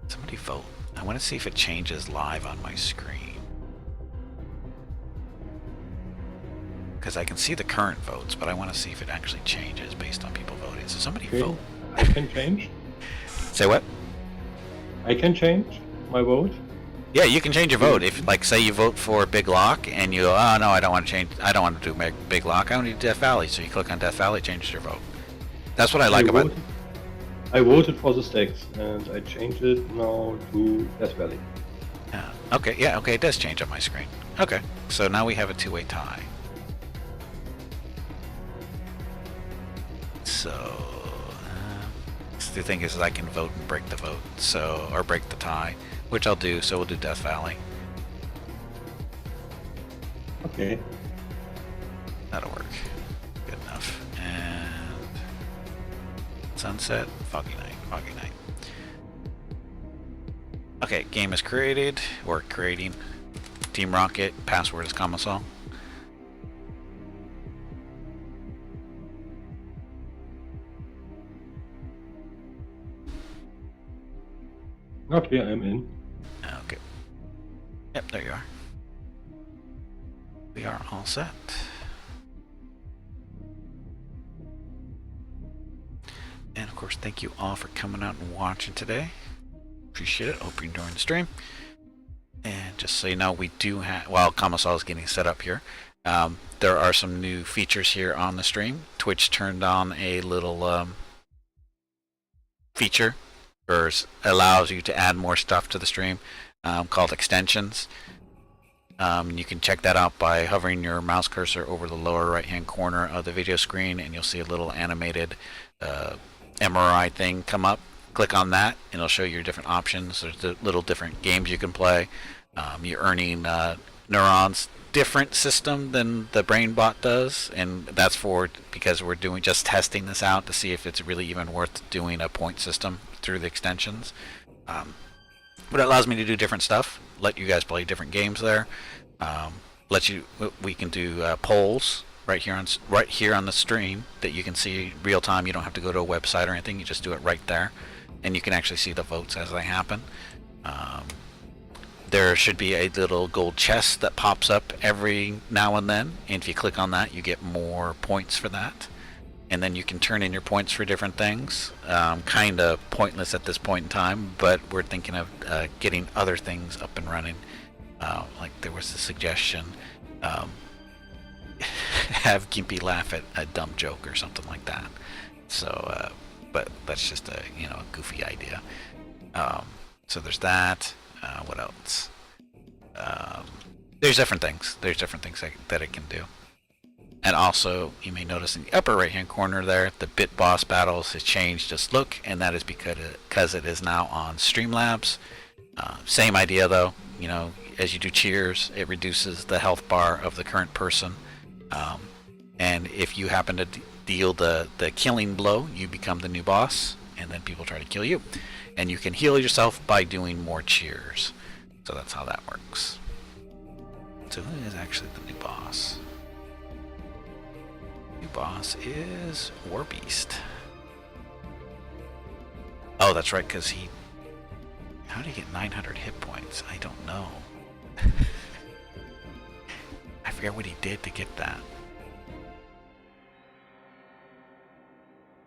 Somebody vote. I want to see if it changes live on my screen. Because I can see the current votes, but I want to see if it actually changes based on people voting. So somebody vote. I can change. Say what? I can change my vote. Yeah, you can change your vote. If, like, say you vote for Big Lock and you go, oh no, I don't want to change. I don't want to do Big Lock. I want to do Death Valley. So you click on Death Valley, changes your vote. That's what I like about it. I voted for the stakes and I changed it now to Death Valley. Okay, yeah, okay, it does change on my screen. Okay, so now we have a two-way tie. So, the thing is I can vote and break the vote, so, or break the tie, which I'll do, so we'll do Death Valley. Okay. That'll work. Good enough. And sunset, foggy night, foggy night. Okay, game is created, or creating. Team Rocket, password is Camisal. Okay, I'm in. Okay. Yep, there you are. We are all set. And of course, thank you all for coming out and watching today. Appreciate it. Hope you're enjoying the stream. And just so you know, we do have, while Camisal is getting set up here, there are some new features here on the stream. Twitch turned on a little feature, or allows you to add more stuff to the stream, called extensions. You can check that out by hovering your mouse cursor over the lower right hand corner of the video screen, and you'll see a little animated MRI thing come up. Click on that and it'll show you your different options. There's the little different games you can play. You're earning neurons, different system than the BrainBot does, and that's because we're just testing this out to see if it's really even worth doing a point system through the extensions. But it allows me to do different stuff, let you guys play different games there. We can do polls right here on the stream that you can see real time. You don't have to go to a website or anything. You just do it right there, and you can actually see the votes as they happen. There should be a little gold chest that pops up every now and then, and if you click on that, you get more points for that. And then you can turn in your points for different things. Kind of pointless at this point in time, but we're thinking of getting other things up and running. Like there was a suggestion, have Gimpy laugh at a dumb joke or something like that. So, but that's just a goofy idea. So there's that. What else? There's different things. There's different things that it can do. And also, you may notice in the upper right-hand corner there, the Bit Boss battles has changed its look, and that is because it is now on Streamlabs. Same idea though. As you do cheers, it reduces the health bar of the current person. And if you happen to deal the killing blow, you become the new boss, and then people try to kill you. And you can heal yourself by doing more cheers. So that's how that works. So who is actually the new boss? New boss is Warbeast. Oh, that's right, because how did he get 900 hit points? I don't know. I forget what he did to get that.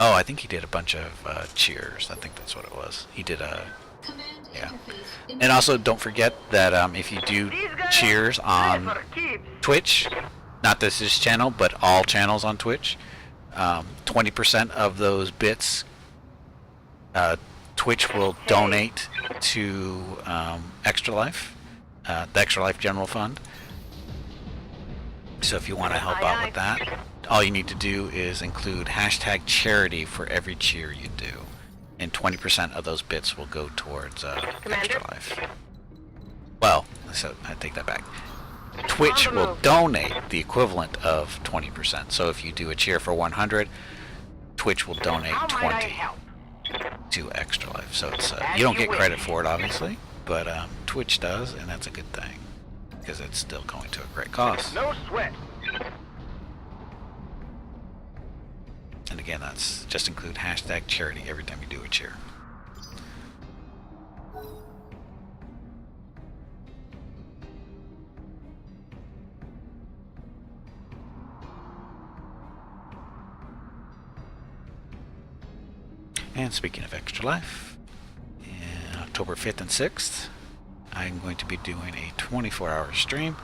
Oh, I think he did a bunch of cheers. I think that's what it was. He did yeah. And also, don't forget that if you do cheers on Twitch, not this channel, but all channels on Twitch, 20% of those bits, Twitch will donate to Extra Life, the Extra Life General Fund. So if you want to help out with that, all you need to do is include hashtag charity for every cheer you do, and 20% of those bits will go towards Extra Life. Well, so I take that back. Twitch will donate the equivalent of 20%. So if you do a cheer for 100, Twitch will donate 20 to Extra Life. So it's you don't get credit for it, obviously, but Twitch does, and that's a good thing because it's still going to a great cause. No sweat. And again, that's just include hashtag charity every time you do a cheer. And speaking of Extra Life, in October 5th and 6th, I'm going to be doing a 24-hour stream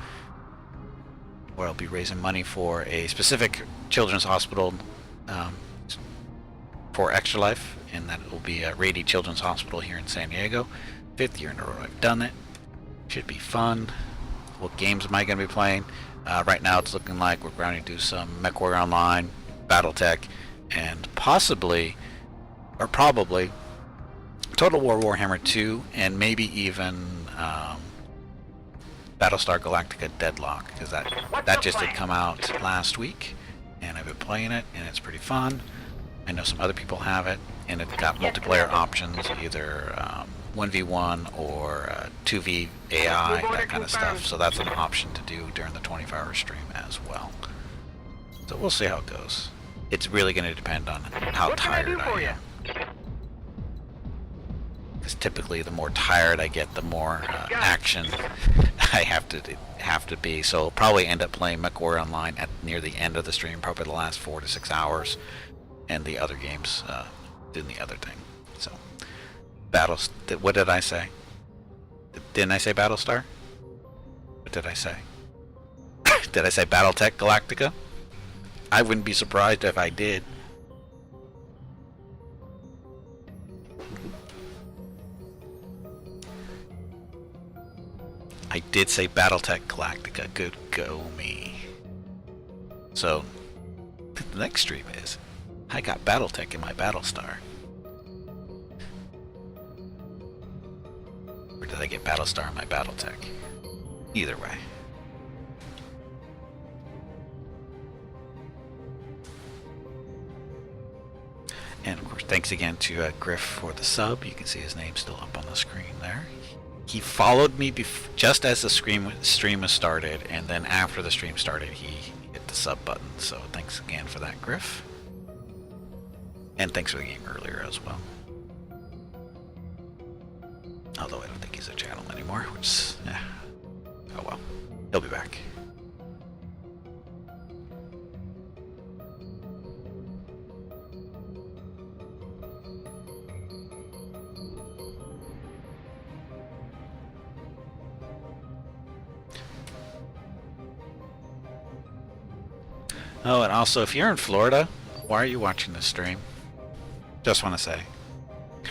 where I'll be raising money for a specific children's hospital for Extra Life, and that will be Rady Children's Hospital here in San Diego. 5th year in a row I've done it. Should be fun. What games am I going to be playing? Right now it's looking like we're going to do some MechWarrior Online, BattleTech, and possibly, or probably, Total War Warhammer 2, and maybe even Battlestar Galactica Deadlock, because that just did come out last week, and I've been playing it, and it's pretty fun. I know some other people have it, and it's got multiplayer options, either 1v1 or 2v AI, that kind of stuff. So that's an option to do during the 24-hour stream as well. So we'll see how it goes. It's really going to depend on how tired I am. Because typically the more tired I get, the more action I have to be. So I'll probably end up playing MechWarrior Online at near the end of the stream, probably the last 4 to 6 hours, and the other games doing the other thing. So what did I say? Didn't I say Battlestar? What did I say? Did I say BattleTech Galactica? I wouldn't be surprised if I did. I did say BattleTech Galactica. Good go me. So the next stream is I got BattleTech in my Battlestar. Or did I get Battlestar in my BattleTech? Either way. And of course, thanks again to Griff for the sub. You can see his name still up on the screen there. He followed me just as the stream was started, and then after the stream started, he hit the sub button. So thanks again for that, Griff. And thanks for the game earlier as well. Although I don't think he's a channel anymore, which, oh well, he'll be back. Oh, and also, if you're in Florida, why are you watching this stream? Just want to say. I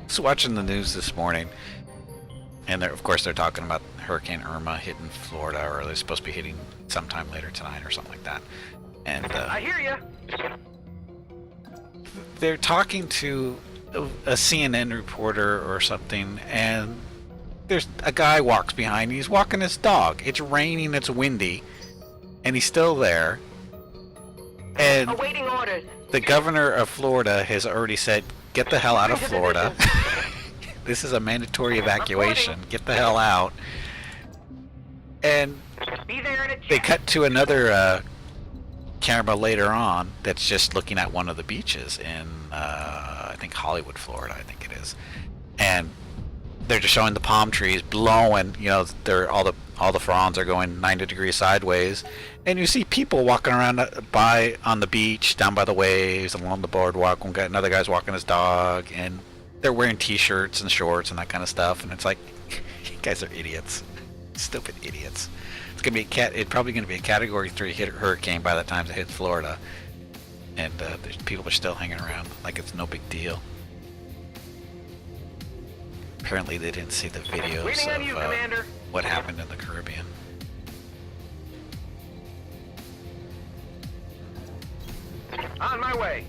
was watching the news this morning, and of course they're talking about Hurricane Irma hitting Florida, or they're supposed to be hitting sometime later tonight or something like that. And I hear you. They're talking to a CNN reporter or something, and there's a guy walks behind. He's walking his dog. It's raining. It's windy. And he's still there. And awaiting orders. The governor of Florida has already said, get the hell out of Florida. This is a mandatory evacuation. Get the hell out. And be there in a they cut to another camera later on that's just looking at one of the beaches in, I think Hollywood, Florida, I think it is. And they're just showing the palm trees blowing, you know, they're all the fronds are going 90 degrees sideways, and you see people walking around on the beach, down by the waves, along the boardwalk. Another guy's walking his dog, and they're wearing t-shirts and shorts and that kind of stuff. And it's like, you guys are idiots, stupid idiots. It's gonna be it's probably gonna be a Category 3 hurricane by the time it hits Florida, and people are still hanging around like it's no big deal. Apparently they didn't see the videos of what happened in the Caribbean. On my way.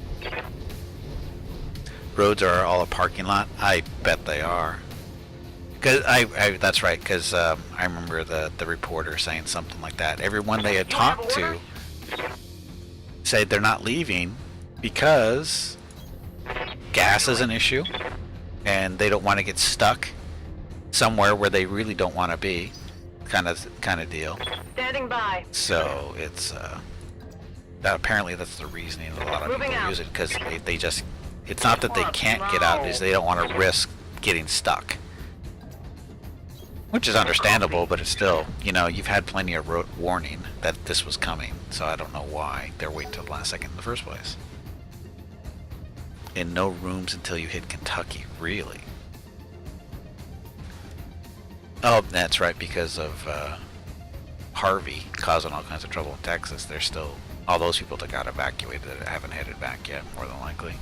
Roads are all a parking lot? I bet they are. Cause that's right, because I remember the reporter saying something like that. Everyone they had talked to said they're not leaving because gas is an issue, and they don't want to get stuck somewhere where they really don't want to be, kind of deal. Standing by. So it's apparently that's the reasoning that a lot of people use it, because they just, it's not that they can't get out, it's they don't want to risk getting stuck, which is understandable. But it's still, you know, you've had plenty of warning that this was coming, so I don't know why they're waiting till the last second in the first place. And no rooms until you hit Kentucky, really? Oh, that's right, because of Harvey causing all kinds of trouble in Texas. There's still all those people that got evacuated that haven't headed back yet, more than likely.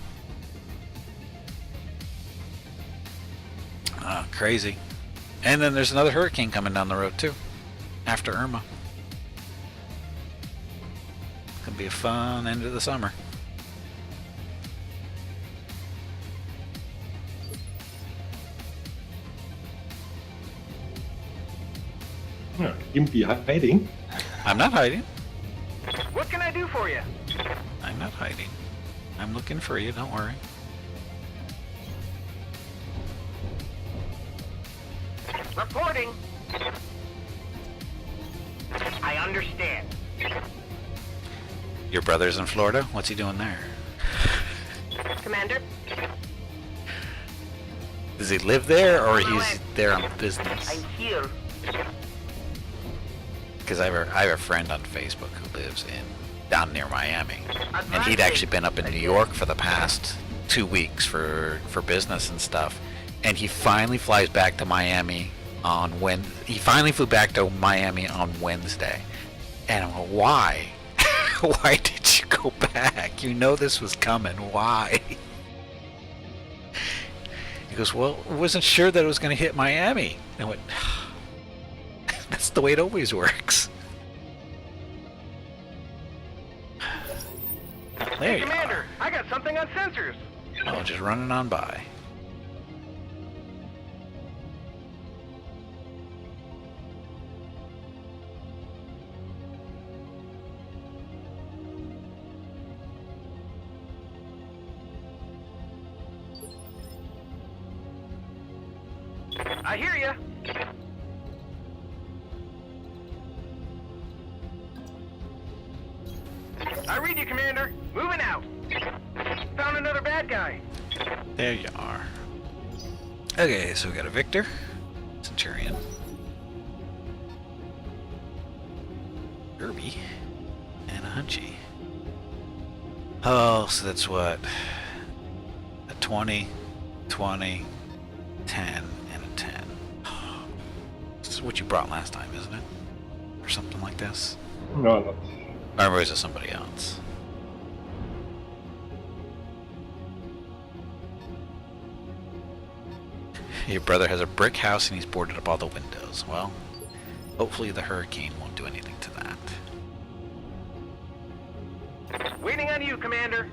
Crazy. And then there's another hurricane coming down the road too, after Irma. It's gonna be a fun end of the summer. Yeah, Gimpy hiding. I'm not hiding. What can I do for you? I'm not hiding. I'm looking for you, don't worry. Reporting. I understand. Your brother's in Florida? What's he doing there? Commander, Does he live there, or he's there on business? I'm here. Because I have a friend on Facebook who lives down near Miami, and he'd actually been up in New York for the past 2 weeks for business and stuff, and he finally flies back to Miami on He finally flew back to Miami on Wednesday, and I'm like, why? Why did you go back? You know this was coming. Why? He goes, well, I wasn't sure that it was going to hit Miami. And I went, that's the way it always works. There Hey, you Commander, I got something on sensors. are. Oh, just running on by. I hear ya. I read you, Commander. Moving out. Found another bad guy. There you are. Okay, so we got a Victor, Centurion, Kirby, and a Hunchy. Oh, so that's what? A 20, 20, 10, and a 10. This is what you brought last time, isn't it? Or something like this? No, not. Or is it somebody else? Your brother has a brick house and he's boarded up all the windows. Well, hopefully the hurricane won't do anything to that. Waiting on you, Commander.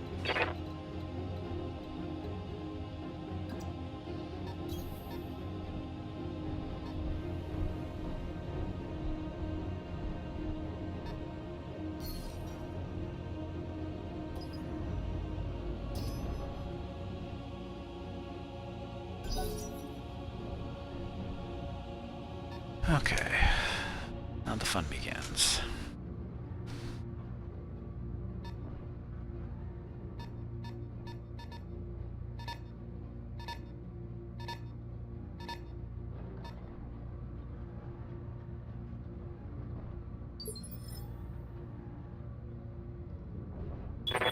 Okay, now the fun begins.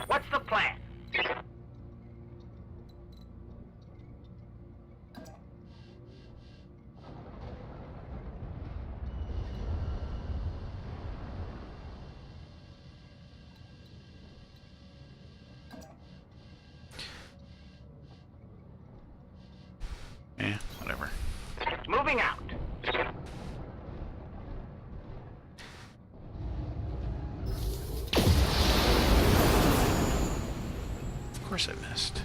What's the plan? Eh, whatever. Moving out. Of course I missed.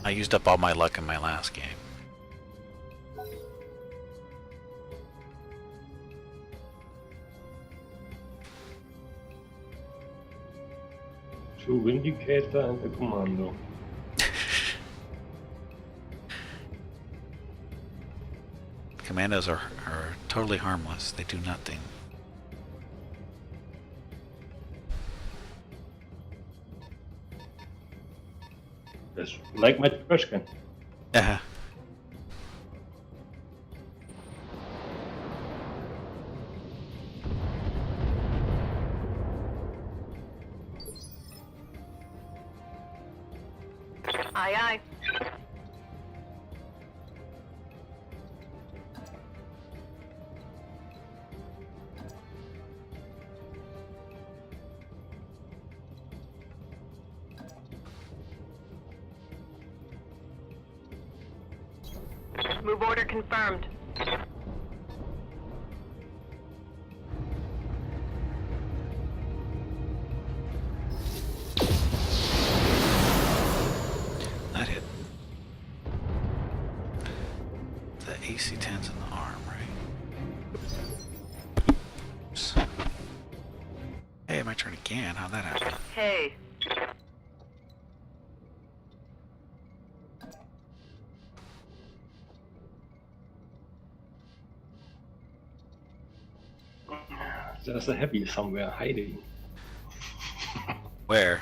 I used up all my luck in my last game. Two Vindicator and a Commando. Commandos are totally harmless. They do nothing. That's like my trash can. Yeah. Aye, aye. Move order confirmed. That hit. The AC-10's in the arm, right? Oops. Hey, my turn again. How'd that happen? Hey. There's a heavy somewhere hiding. Where?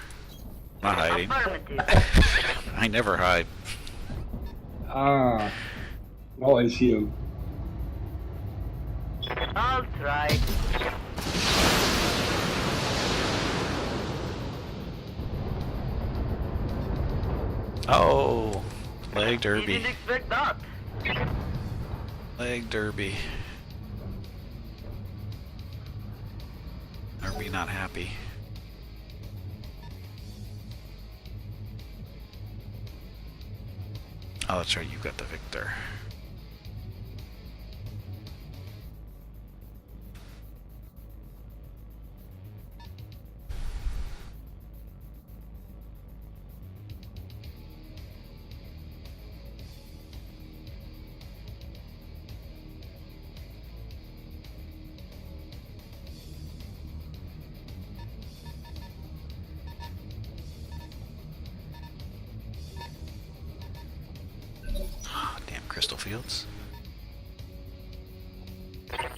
Not hiding. Affirmative. I never hide. Ah, now I see him. I'll try. Oh, leg derby. Didn't expect that. Leg derby. Are we not happy? Oh, that's right, you got the victor. Oh, damn crystal fields.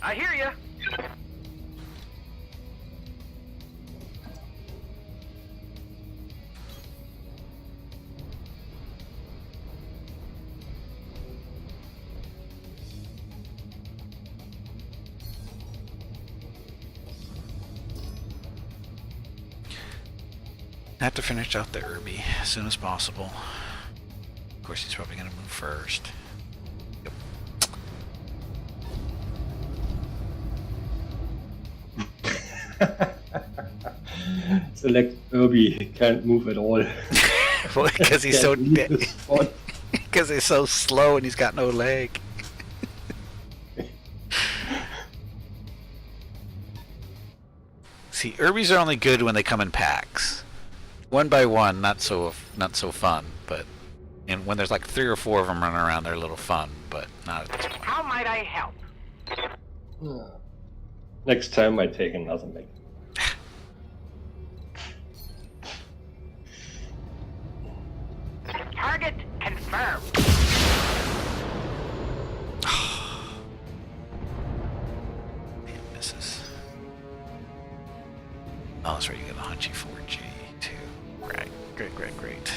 I hear ya. I have to finish out the Irby as soon as possible. Of course, he's probably going to move first. Yep. Select Irby, can't move at all. Because he's so Can't leave the spot. because he's so slow and he's got no leg. See, Irbies are only good when they come in packs. One by one, not so fun. But and when there's like 3 or 4 of them running around, they're a little fun. But not at this point. How might I help? Next time I take another mech. Target confirmed. It misses. Oh, that's right. You got the Hunchy 4G too. Right. Great.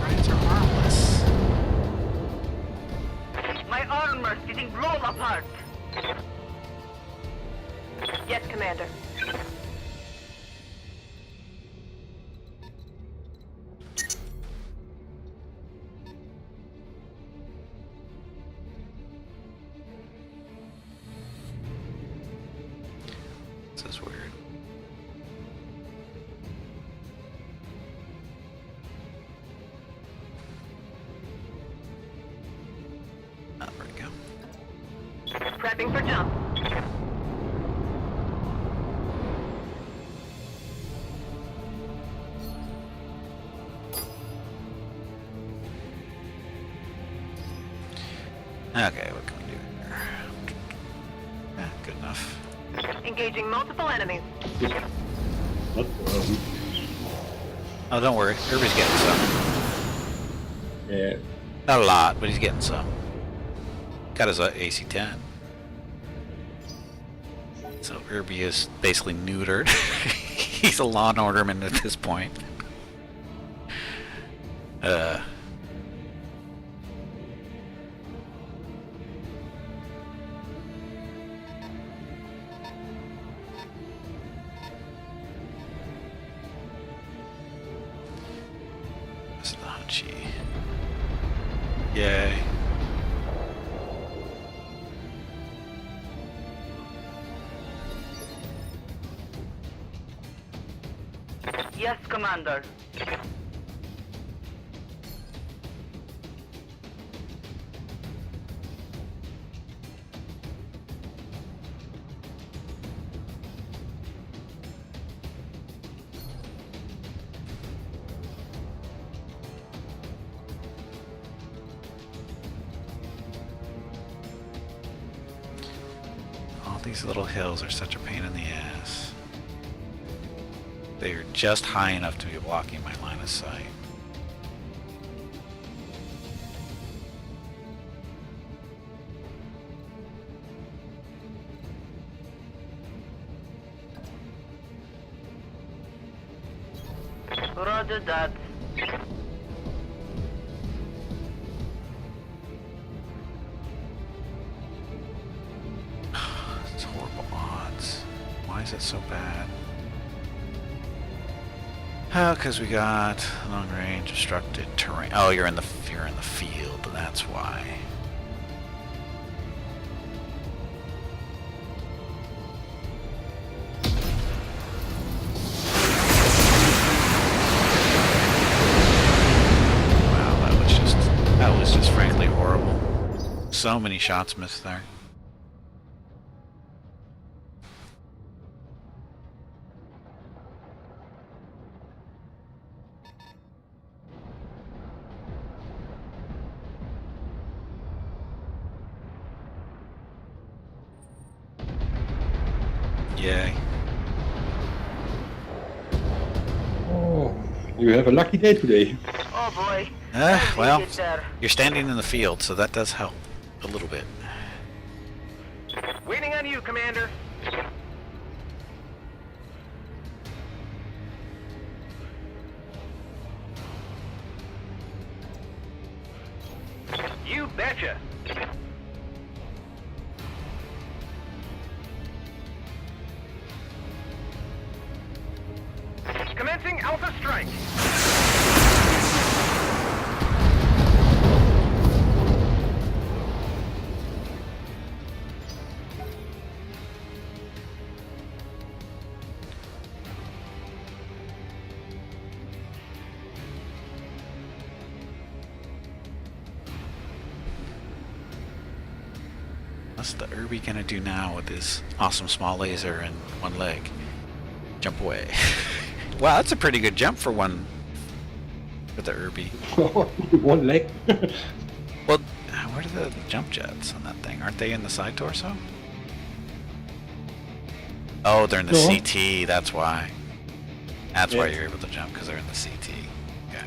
Orions are harmless. My armor's getting blown apart. Yes, Commander. This is weird. Oh, there we go. Prepping for jump. Okay, what can we do here? Good enough. Engaging multiple enemies. Not for Oh, don't worry. Irby's getting some. Yeah. Not a lot, but he's getting some. Got his AC 10. So Irby is basically neutered. He's a law and orderman at this point. Slachi. Yay. Yes, Commander. All these little hills are such a pain in the ass. They are just high enough to be blocking my line of sight. Roger that. It's horrible odds. Why is it so bad? Oh, because we got long range obstructed terrain. Oh, you're in the field. That's why. Wow, that was just frankly horrible. So many shots missed there. Yay. Oh, you have a lucky day today. Oh boy. I think Well, it's there. you're standing in the field, so that does help a little bit. Waiting on you, Commander. You betcha. Commencing Alpha Strike. What's the Irby gonna do now with his awesome small laser and one leg? Jump away. Wow, that's a pretty good jump for one for the Irby. One leg. Well, where are the jump jets on that thing? Aren't they in the side torso? Oh, they're in the No. CT. That's why. That's why Yeah. you're able to jump, because they're in the CT. Okay.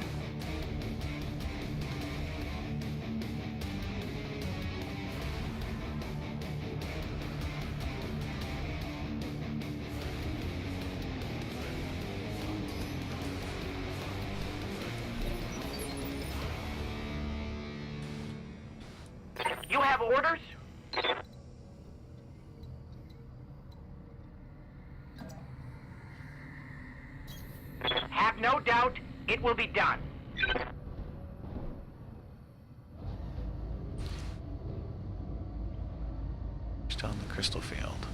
You have orders? Have no doubt, it will be done. Still in the crystal field.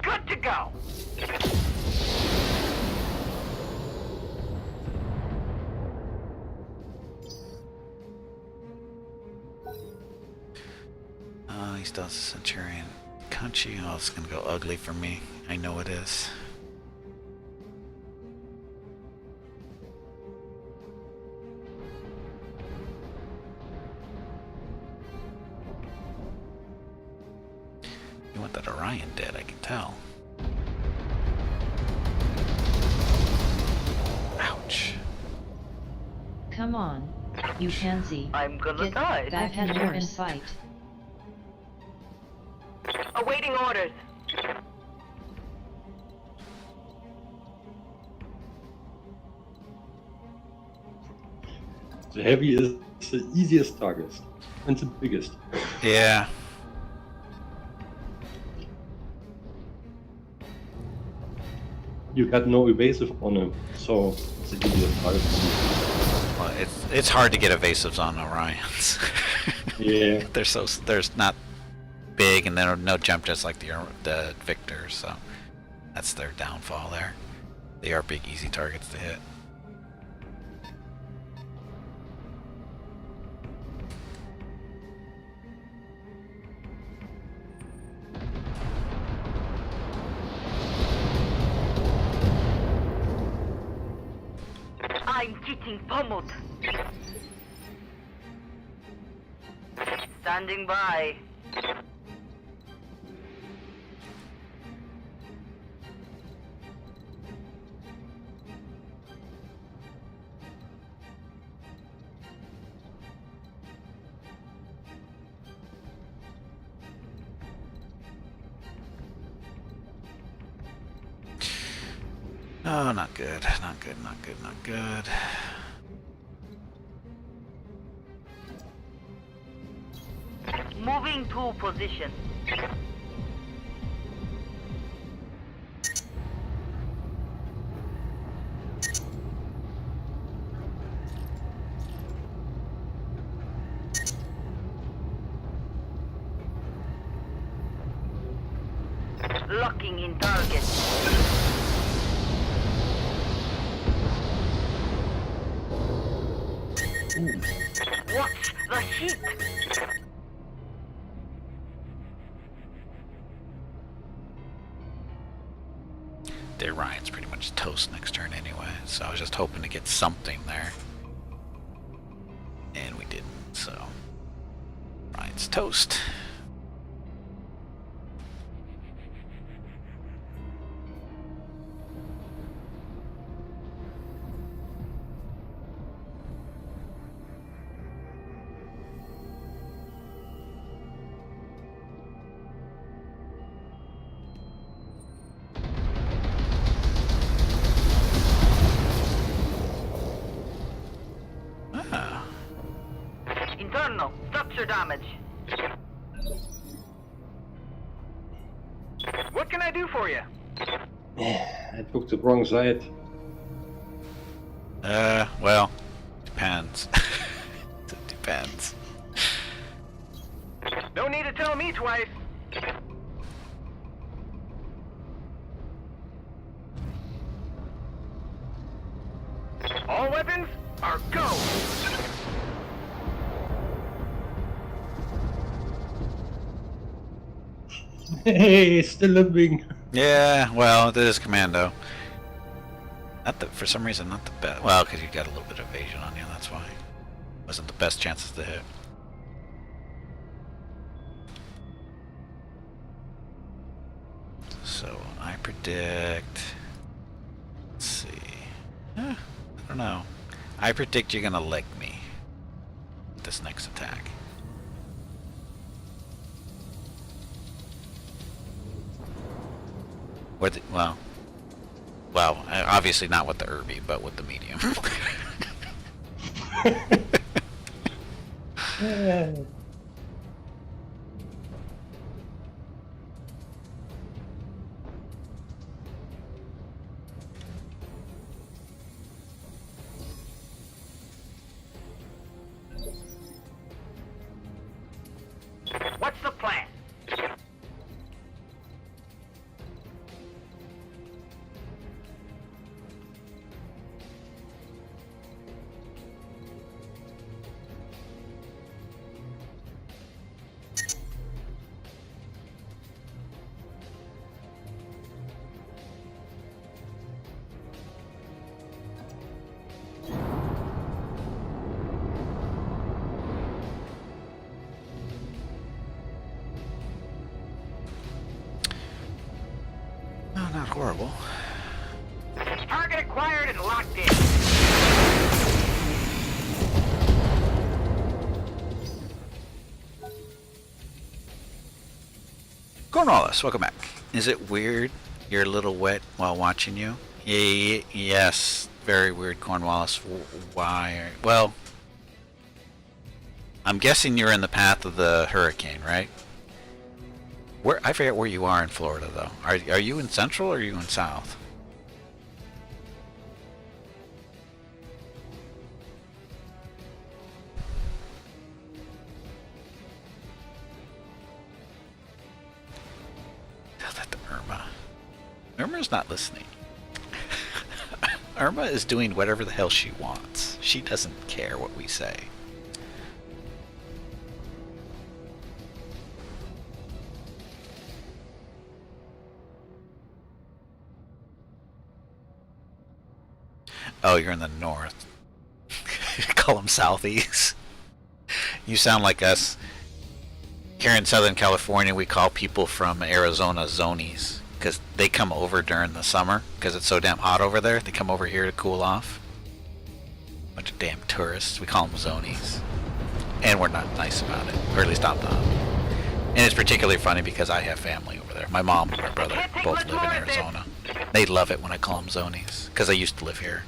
Good to go. He still has a Centurion. Country, oh, it's gonna go ugly for me. I know it is. You want that Orion dead, I can tell. Ouch. Come on. You pansy. I'm gonna Get die. back here and fight. Awaiting orders. The heavy is the easiest target and the biggest. Yeah. You got no evasive on him, so it's the easiest target. Well, it's hard to get evasives on Orions. Yeah. They're not big, and they're no jump just like the Victors, so that's their downfall there. They are big, easy targets to hit. I'm getting pummeled. Standing by. Oh, not good, not good, not good, not good. Moving to position. Locking in target. Watch the heat. Their Ryan's pretty much toast next turn anyway, so I was just hoping to get something there. And we didn't, so Ryan's toast. Internal structure damage. What can I do for you? I took the wrong side. Well, depends. It depends. No need to tell me twice. All weapons are go. Hey, still living. Yeah, well, it is Commando. For some reason, not the best. Well, because you got a little bit of evasion on you, that's why. Wasn't the best chances to hit. So, I predict... Let's see... I don't know. I predict you're gonna lick me with this next attack. Or the, well, obviously not with the Irby, but with the medium. What's the plan? Oh, not horrible. Target acquired and locked in. Cornwallis, welcome back. Is it weird you're a little wet while watching you? Yes, very weird, Cornwallis. Why? Well, I'm guessing you're in the path of the hurricane, right? Where I forget where you are in Florida, though. Are you in Central or are you in South? Tell that to Irma. Irma's not listening. Irma is doing whatever the hell she wants. She doesn't care what we say. Oh, you're in the north. Call them Southeast. You sound like us. Here in Southern California, we call people from Arizona zonies because they come over during the summer because it's so damn hot over there. They come over here to cool off. Bunch of damn tourists. We call them zonies. And we're not nice about it. Or at least I'm not. And it's particularly funny because I have family over there. My mom and my brother both live in Arizona. They love it when I call them zonies because I used to live here.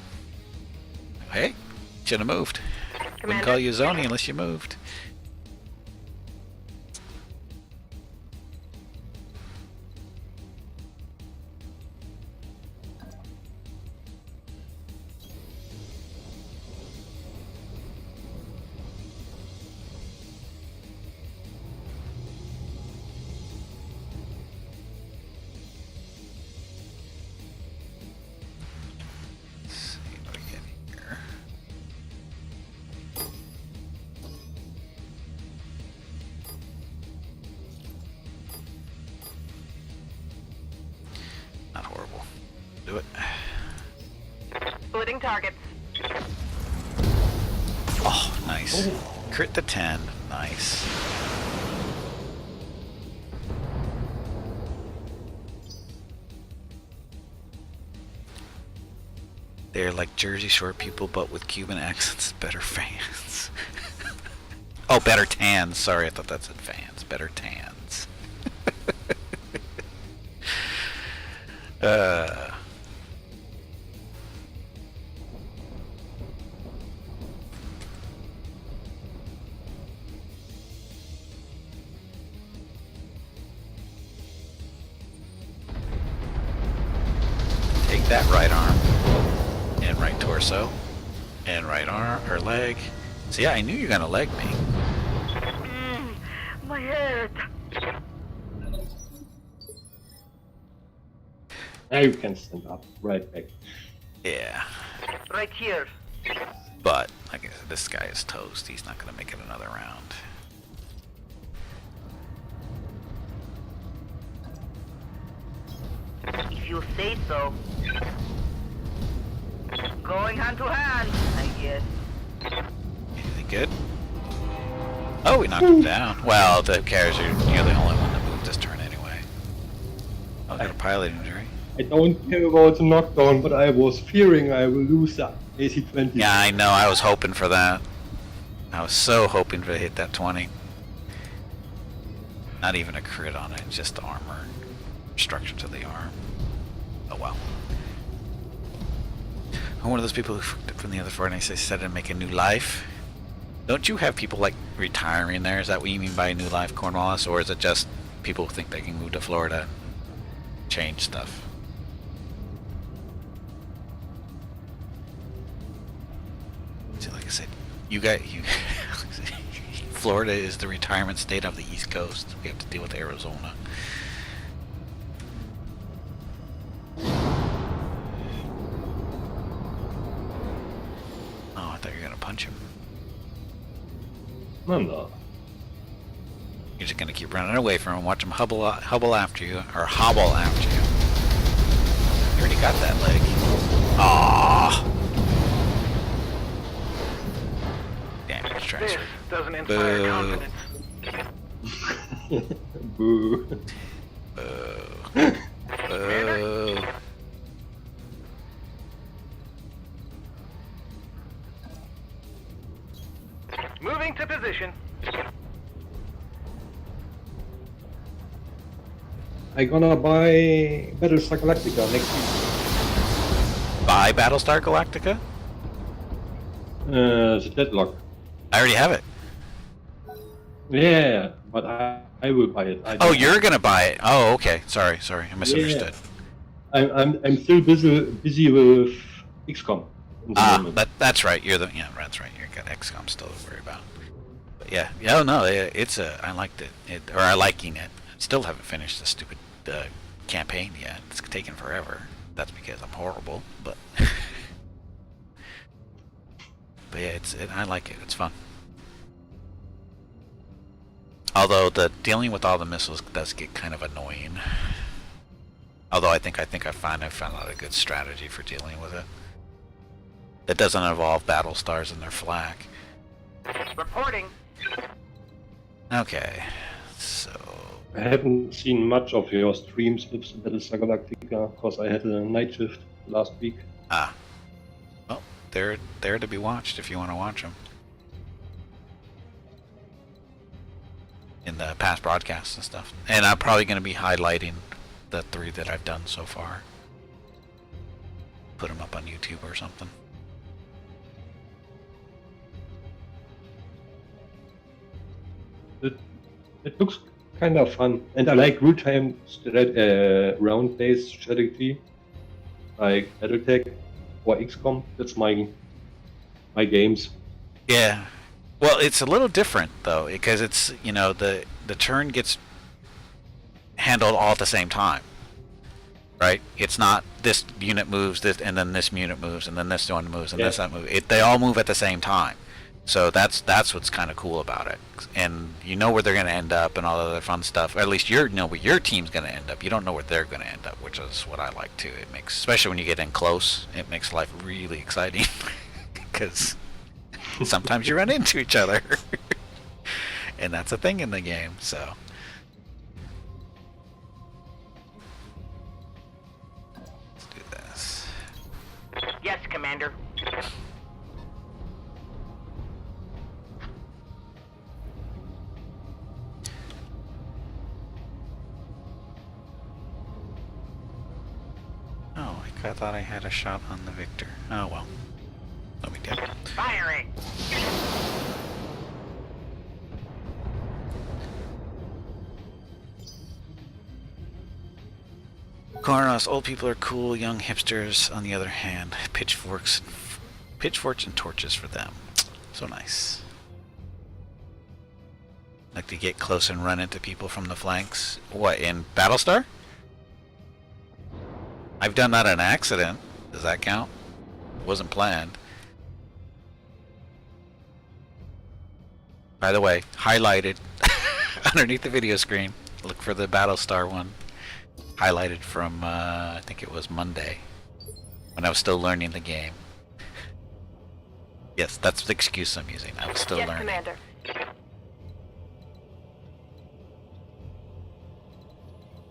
Hey, should have moved. Wouldn't call you Zoni unless you moved. Not horrible. Do it. Splitting targets. Oh, nice. Ooh. Crit the 10. Nice. They're like Jersey Shore people, but with Cuban accents. Better fans. Oh, better tans. Sorry, I thought that said fans. Better tans. Take that right arm and right torso and right arm or leg. So yeah, I knew you were gonna leg me. My head. Now you can stand up. Right back. Yeah. Right here. But, like I said, this guy is toast. He's not going to make it another round. If you say so. Going hand to hand, I guess. Anything good? Oh, we knocked him down. Well, who cares? You're the only one that moved this turn anyway. Oh, got a pilot injury. I don't care about the knockdown, but I was fearing I will lose the AC-20. Yeah, I know. I was hoping for that. I was so hoping to hit that 20. Not even a crit on it, just the armor. Structure to the arm. Oh well. I'm one of those people who fucked up from the other Fortnite. They said to make a new life. Don't you have people like retiring there? Is that what you mean by a new life, Cornwallis? Or is it just people who think they can move to Florida and change stuff? So like I said, Florida is the retirement state of the East Coast. We have to deal with Arizona. Oh, I thought you were gonna punch him. I'm not. You're just gonna keep running away from him, watch him hubble after you, or hobble after you. You already got that leg. Aww. Damage transfer. This doesn't inspire confidence. Boo. Boo. Boo. Moving to position. I gonna buy Battlestar Galactica next week. Buy Battlestar Galactica? The Deadlock. I already have it. Yeah, but I will buy it. Oh, you're gonna buy it. Oh, okay. Sorry, I misunderstood. I'm still busy with XCOM. in the moment. That's right. That's right. You got XCOM still to worry about. But yeah. Oh no, I liked it. I liking it. Still haven't finished the stupid campaign yet. It's taken forever. That's because I'm horrible. But but yeah, I like it. It's fun. Although the dealing with all the missiles does get kind of annoying. Although I think I found out a good strategy for dealing with it. That doesn't involve battle stars and their flak. Reporting. Okay, so I haven't seen much of your streams with Battlestar Galactica because I had a night shift last week. well, they're there to be watched if you want to watch them. In the past broadcasts and stuff. And I'm probably going to be highlighting the 3 that I've done so far. Put them up on YouTube or something. It looks kind of fun, and I like real-time round-based strategy, like BattleTech or XCOM. That's my games. Yeah. Well, it's a little different though, because it's, the turn gets handled all at the same time. Right? It's not this unit moves this and then this unit moves and then this one moves and this that moves. They all move at the same time. So that's what's kind of cool about it. And you know where they're going to end up and all the other fun stuff. Or at least you know where your team's going to end up. You don't know where they're going to end up, which is what I like too. It makes, especially when you get in close, it makes life really exciting because sometimes you run into each other. And that's a thing in the game, so. Let's do this. Yes, Commander. Oh, I thought I had a shot on the Victor. Oh well. No big deal. Firing. Coronos, old people are cool, young hipsters, on the other hand, pitchforks and torches for them. So nice. Like to get close and run into people from the flanks. What, in Battlestar? I've done that on accident. Does that count? It wasn't planned. By the way, highlighted underneath the video screen. Look for the Battlestar one. Highlighted from, I think it was Monday, when I was still learning the game. Yes, that's the excuse I'm using. I was still Yes, learning. Commander.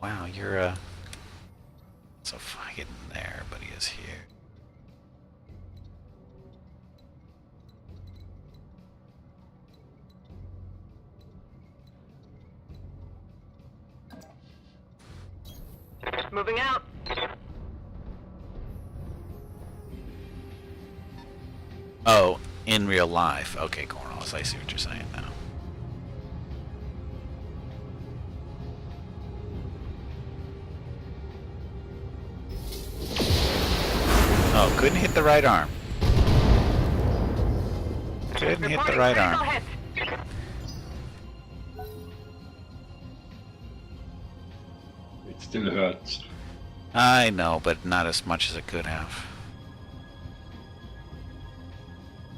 Wow, you're so fucking there, but he is here. Moving out. Oh, in real life. Okay, Cornelius, I see what you're saying now. Oh, couldn't hit the right arm. Couldn't hit the right critical arm. hit. It still hurts. I know, but not as much as it could have.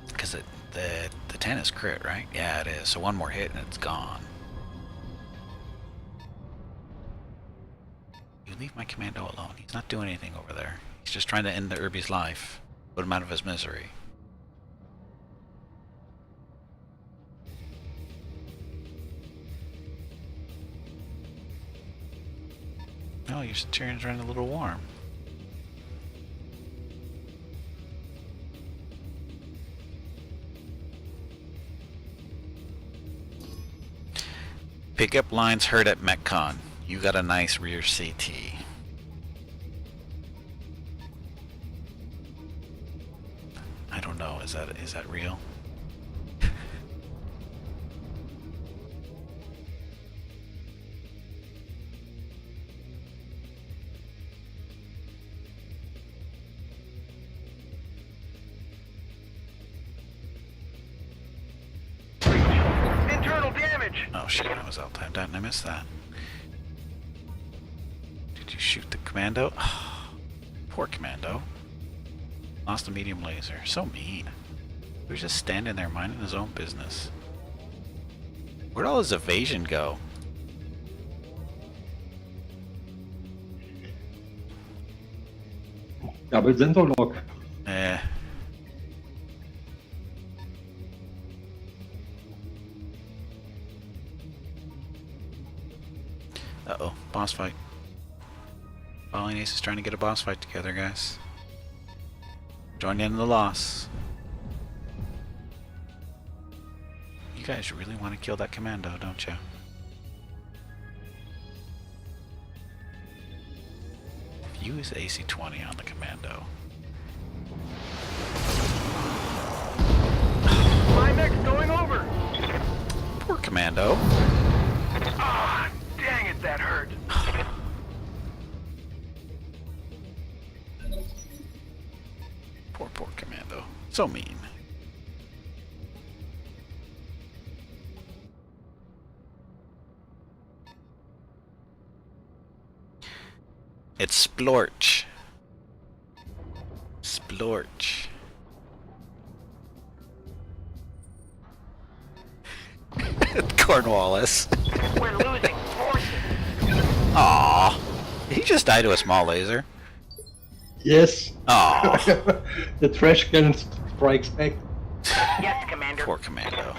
Because the 10 is crit, right? Yeah, it is. So one more hit and it's gone. You leave my commando alone. He's not doing anything over there. He's just trying to end the Irby's life. Put him out of his misery. Oh, your Centurion's running a little warm. Pickup lines heard at MechCon. You got a nice rear CT. I don't know, is that real? Internal damage. Oh shit, I was out timed out and I missed that. Did you shoot the commando? Poor commando. Lost a medium laser. So mean. He was just standing there minding his own business. Where'd all his evasion go? Double sensor lock. Eh. Uh-oh, boss fight. Falling Ace is trying to get a boss fight together, guys. Join in the loss. You guys really want to kill that commando, don't you? Use AC-20 on the commando. My mech's going over. Poor commando. Ah, dang it, that hurt. Poor commando. So mean. It's Splorch. Splorch. Cornwallis. We're losing forces. Aww. Did he just die to a small laser? Yes. Aww. The trash cannon strikes back. Yes, Commander. Poor commando.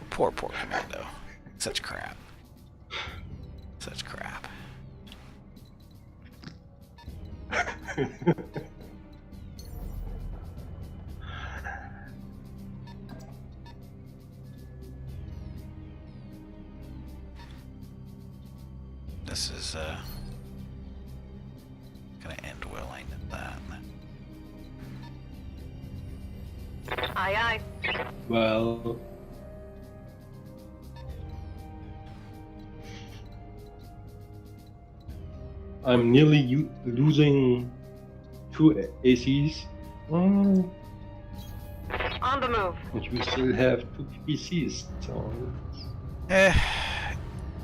Poor commando. Such crap. Such crap. This is gonna end well, ain't it? That. Aye, aye. Well, I'm nearly losing 2 ACs. On the move. But we still have 2 PCs, so Eh.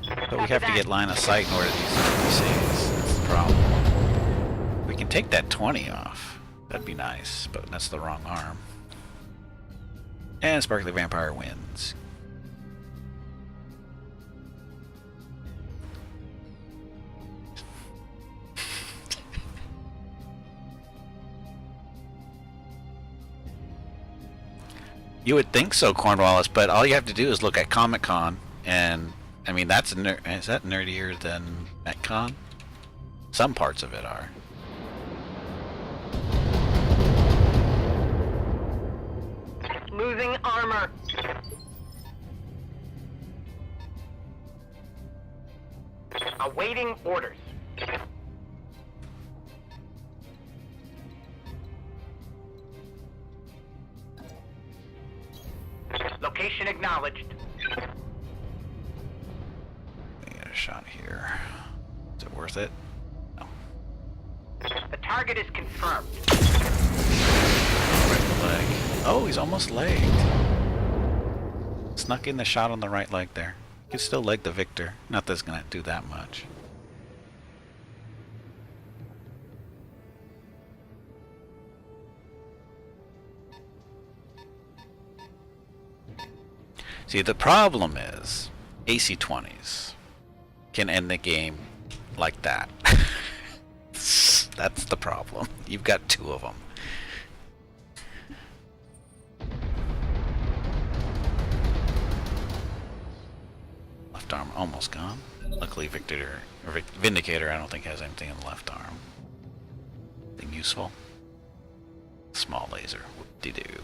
But we have to get line of sight in order to use the PCs. That's the problem. We can take that 20 off. That'd be nice, but that's the wrong arm. And Sparkly Vampire wins. You would think so, Cornwallis, but all you have to do is look at Comic-Con, and I mean is that nerdier than MetCon? Some parts of it are. Losing armor. Awaiting orders. Location acknowledged. Let me get a shot here. Is it worth it? No. The target is confirmed. Right leg. Oh, he's almost legged. Snuck in the shot on the right leg there. You can still leg the victor. Not that it's gonna do that much. See, the problem is AC-20s can end the game like that. That's the problem. You've got 2 of them. Left arm almost gone. Luckily, Vindicator, I don't think has anything in the left arm. Anything useful? Small laser. Whoop-de-doo.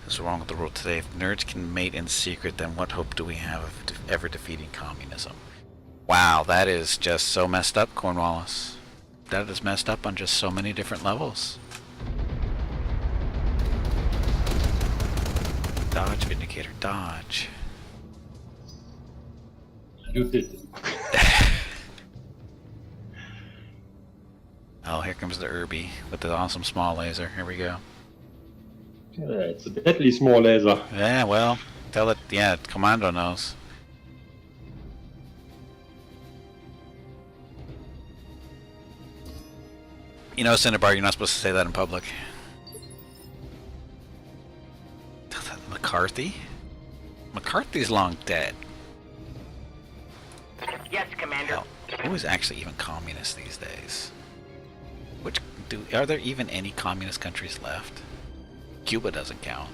What's wrong with the world today? If nerds can mate in secret, then what hope do we have of ever defeating communism? Wow, that is just so messed up, Cornwallis. That is messed up on just so many different levels. Dodge, Vindicator, dodge. You did. Oh, here comes the Irby with the awesome small laser. Here we go. Yeah, it's a deadly small laser. Yeah, well, tell it, yeah, Commando knows. You know, Cinnabar, you're not supposed to say that in public. McCarthy? McCarthy's long dead. Yes, Commander. Hell, who is actually even communist these days? Are there even any communist countries left? Cuba doesn't count.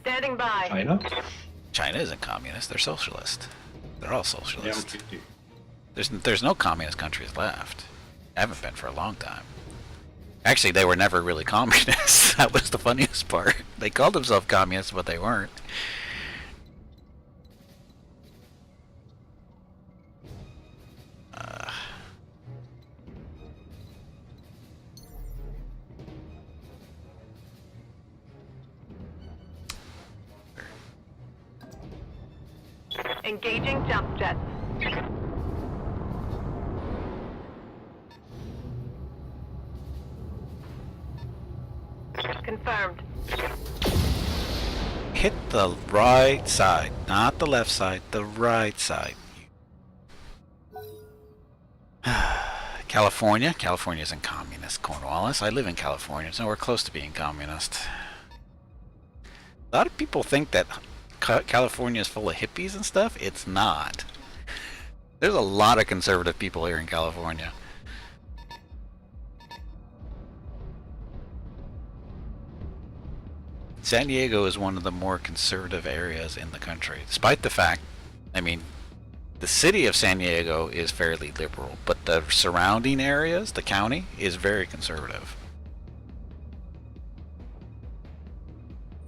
Standing by. China? China isn't communist, they're socialist. They're all Yeah, socialist. okay. There's no communist countries left. Haven't been for a long time. Actually, they were never really communists. That was the funniest part. They called themselves communists, but they weren't. Engaging jump jets. Confirmed. Hit the right side, not the left side, the right side. California? California isn't communist, Cornwallis. I live in California. It's nowhere close to being communist. A lot of people think that California is full of hippies and stuff. It's not. There's a lot of conservative people here in California. San Diego is one of the more conservative areas in the country, despite the fact, I mean, the city of San Diego is fairly liberal, but the surrounding areas, the county, is very conservative.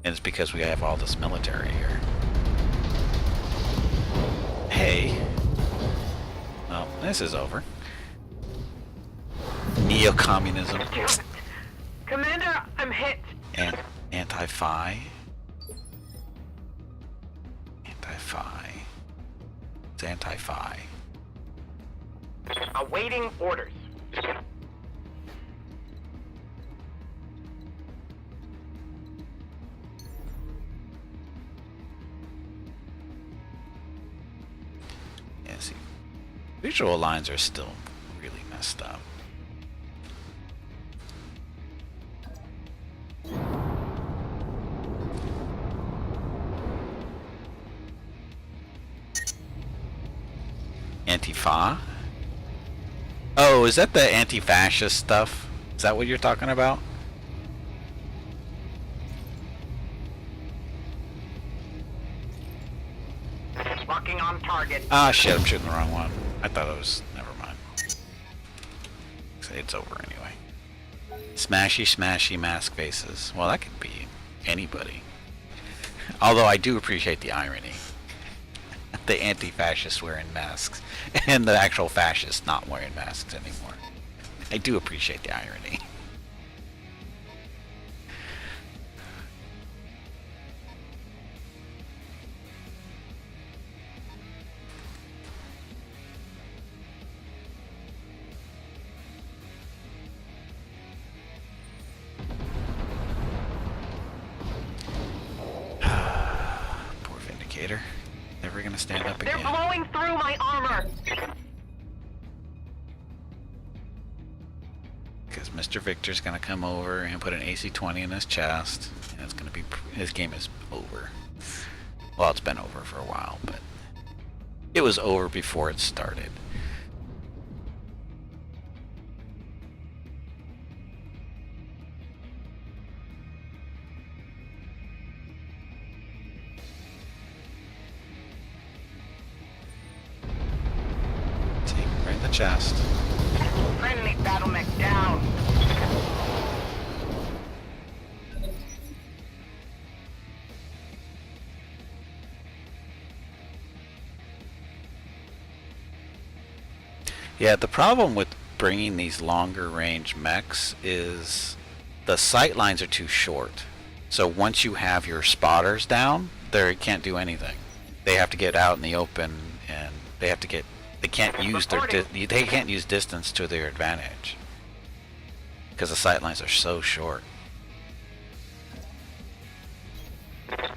And it's because we have all this military here. Hey. Oh, this is over. Neo-communism. Commander, I'm hit. And anti-fi. Anti-fi. It's anti-fi. Awaiting orders. Yeah, see, visual lines are still really messed up. Antifa? Oh, is that the anti-fascist stuff? Is that what you're talking about? Locking on target. Ah, shit, I'm shooting the wrong one. I thought it was... Never mind. It's over anyway. Smashy, smashy mask faces. Well, that could be anybody. Although I do appreciate the irony. The anti-fascists wearing masks. And the actual fascists not wearing masks anymore. I do appreciate the irony. Poor Vindicator. Never gonna stand up They're again. blowing through my armor. Because Mr. Victor's gonna come over and put an AC-20 in his chest, and it's gonna be... his game is over. Well, it's been over for a while, but... it was over before it started. See, right in the chest. Friendly battle mech down. Yeah, the problem with bringing these longer range mechs is the sight lines are too short. So once you have your spotters down, they can't do anything. They have to get out in the open, and they can't use they can't use distance to their advantage because the sight lines are so short.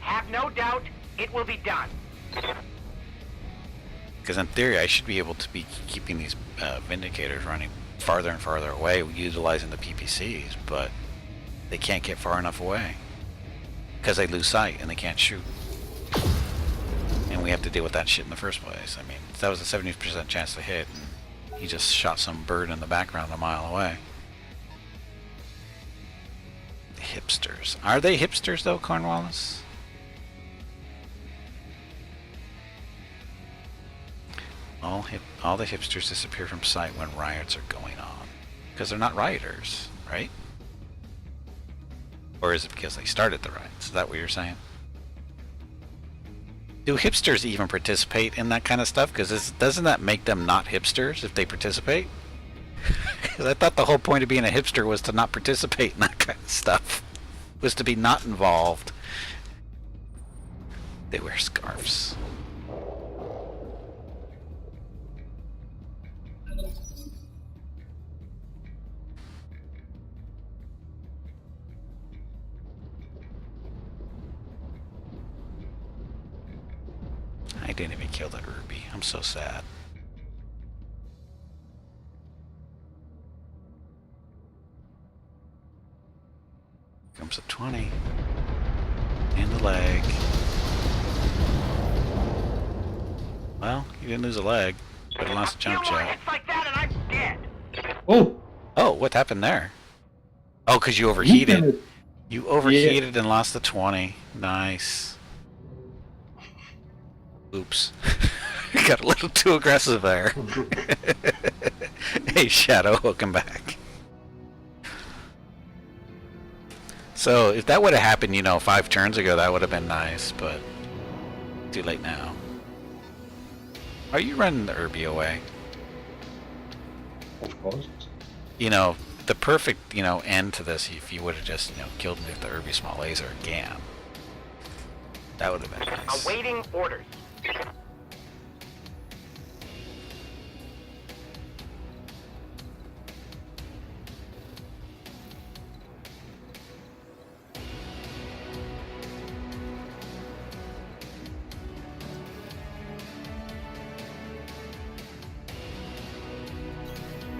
Have no doubt, it will be done. Because in theory, I should be able to be keeping these Vindicators running farther and farther away, utilizing the PPCs, but they can't get far enough away because they lose sight and they can't shoot. And we have to deal with that shit in the first place. I mean, that was a 70% chance to hit, and he just shot some bird in the background a mile away. Hipsters. Are they hipsters though, Cornwallis? All the hipsters disappear from sight when riots are going on. Because they're not rioters, right? Or is it because they started the riots? Is that what you're saying? Do hipsters even participate in that kind of stuff? Because doesn't that make them not hipsters if they participate? Because I thought the whole point of being a hipster was to not participate in that kind of stuff. Was to be not involved. They wear scarves. I didn't even kill that ruby. I'm so sad. Comes a 20. And the leg. Well, you didn't lose a leg, but you lost a jump few more shot. hits like that and I'm dead. Oh! Oh, what happened there? Oh, because you overheated. It. You overheated and lost the 20. Nice. Oops. Got a little too aggressive there. Hey, Shadow, welcome back. So, if that would have happened, 5 turns ago, that would have been nice, but too late now. Are you running the Irby away? Of course. The perfect, end to this, if you would have just, killed me with the Irby small laser again. That would have been nice. Awaiting orders.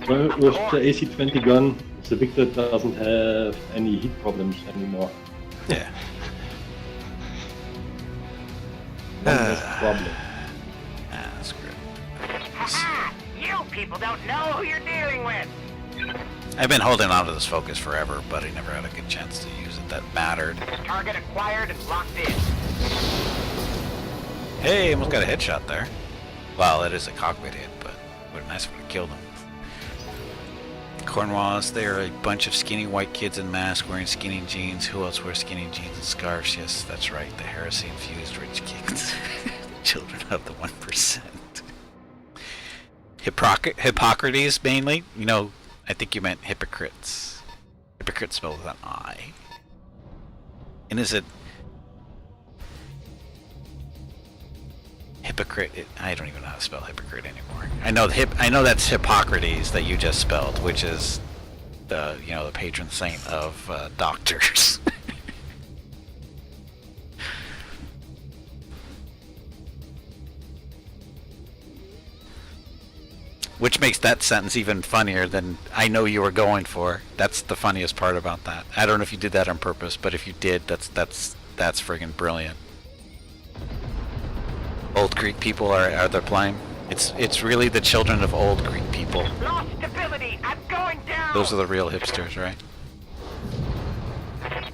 Well, with the AC-20 gun, the Victor doesn't have any heat problems anymore. Yeah. One less problem. That's great. Ha! You people don't know who you're dealing with. I've been holding on to this focus forever, but I never had a good chance to use it that mattered. Target acquired and locked in. Hey, almost got a headshot there. Well, it is a cockpit hit, but it would have been nice if we killed him. Cornwallis, they are a bunch of skinny white kids in masks wearing skinny jeans. Who else wears skinny jeans and scarves? Yes, that's right, the heresy-infused rich kids. Children of the 1%. Hippocrates, mainly? I think you meant hypocrites. Hypocrite spelled with an I. And is it... Hypocrite, I don't even know how to spell hypocrite anymore. I know that's Hippocrates that you just spelled, which is the the patron saint of doctors. Which makes that sentence even funnier than I know you were going for. That's the funniest part about that. I don't know if you did that on purpose, but if you did, that's friggin' brilliant. Old Greek people are they playing? It's really the children of old Greek people. Lost stability. I'm going down. Those are the real hipsters, right?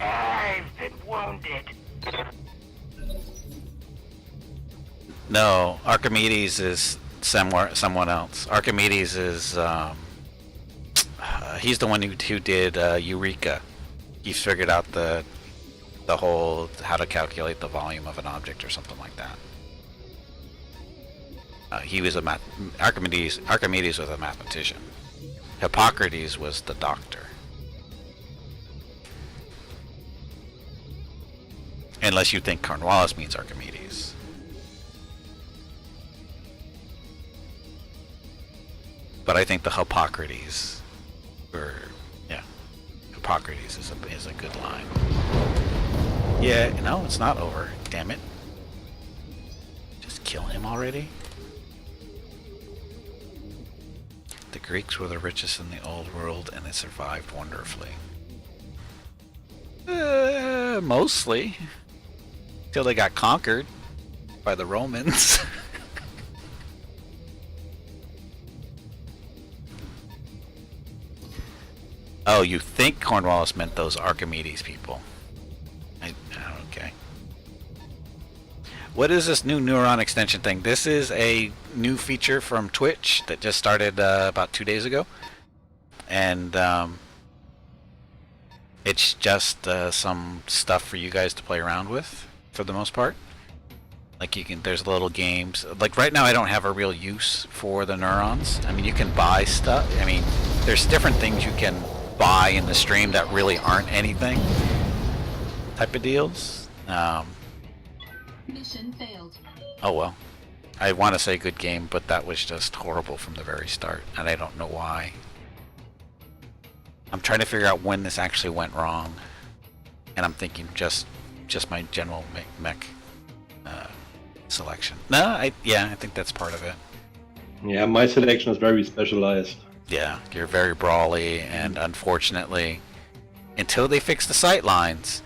I've been wounded. No, Archimedes is someone else. Archimedes is he's the one who did Eureka. He figured out the whole how to calculate the volume of an object or something like that. He was Archimedes was a mathematician. Hippocrates was the doctor. Unless you think Cornwallis means Archimedes. But I think the Hippocrates, Hippocrates is a good line. Yeah, no, it's not over. Damn it. Just kill him already? The Greeks were the richest in the old world and they survived wonderfully. Mostly. Till they got conquered by the Romans. Oh, you think Cornwallis meant those Archimedes people? Okay. What is this new neuron extension thing? This is a new feature from Twitch that just started about 2 days ago, and it's just some stuff for you guys to play around with, for the most part. Like there's little games. Like right now, I don't have a real use for the neurons. I mean, you can buy stuff. I mean, there's different things you can buy in the stream that really aren't anything type of deals. Mission failed. Oh well. I want to say good game, but that was just horrible from the very start, and I don't know why. I'm trying to figure out when this actually went wrong, and I'm thinking just my general mech selection. No, I think that's part of it. Yeah, my selection is very specialized. Yeah, you're very brawly, and unfortunately, until they fix the sight lines,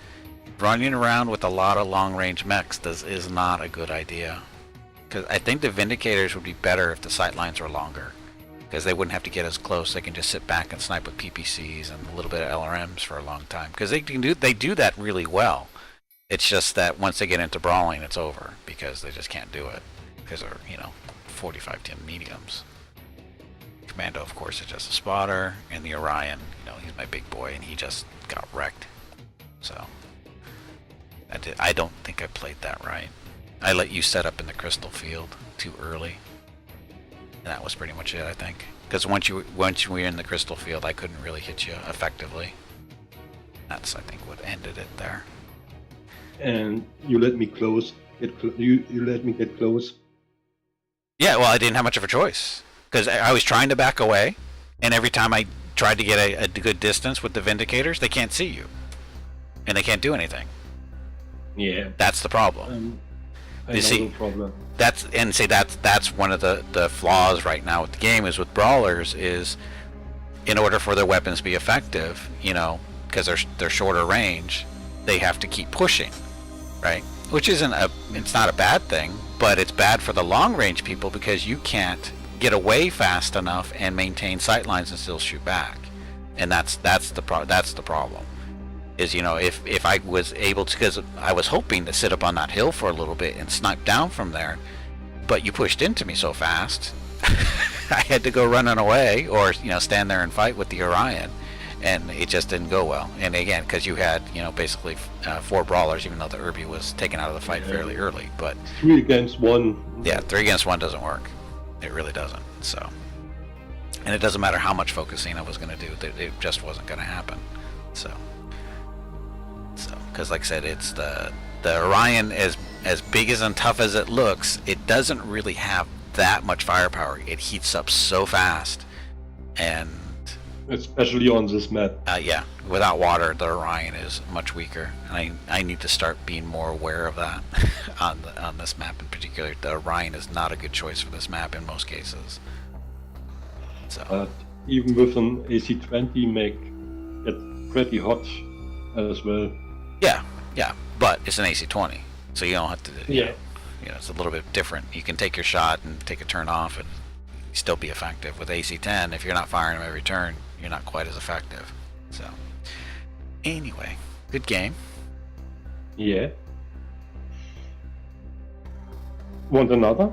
running around with a lot of long-range mechs is not a good idea. Because I think the Vindicators would be better if the sight lines were longer, because they wouldn't have to get as close. They can just sit back and snipe with PPCs and a little bit of LRMs for a long time. Because they do that really well. It's just that once they get into brawling, it's over, because they just can't do it, because they're 45-10 mediums. Commando, of course, is just a spotter, and the Orion, he's my big boy, and he just got wrecked. So I don't think I played that right. I let you set up in the crystal field too early, and that was pretty much it, I think. Because once you were in the crystal field, I couldn't really hit you effectively. That's, I think, what ended it there. And you let me close. You let me get close. Yeah, well, I didn't have much of a choice. Because I was trying to back away, and every time I tried to get a good distance with the Vindicators, they can't see you. And they can't do anything. Yeah. That's the problem. I know the problem. That's one of the flaws right now with the game, is with brawlers, is in order for their weapons to be effective, because they're shorter range, they have to keep pushing, right? Which it's not a bad thing, but it's bad for the long range people, because you can't get away fast enough and maintain sight lines and still shoot back, and that's the problem. Is if I was able to, because I was hoping to sit up on that hill for a little bit and snipe down from there, but you pushed into me so fast, I had to go running away, or stand there and fight with the Orion, and it just didn't go well. And again, because you had basically 4 brawlers, even though the Irby was taken out of the fight fairly early. But 3 against 1. Yeah, 3 against 1 doesn't work. It really doesn't. So, and it doesn't matter how much focusing I was going to do; it just wasn't going to happen. So, because like I said, it's the Orion, as big and tough as it looks, it doesn't really have that much firepower. It heats up so fast, and especially on this map. Yeah, without water, the Orion is much weaker. And I need to start being more aware of that on this map in particular. The Orion is not a good choice for this map in most cases. So even with an AC-20 mech, it's pretty hot as well. Yeah, but it's an AC-20, so you don't have to. Yeah. It's a little bit different. You can take your shot and take a turn off and still be effective. With AC-10, if you're not firing them every turn, you're not quite as effective. So, anyway, good game. Yeah. Want another?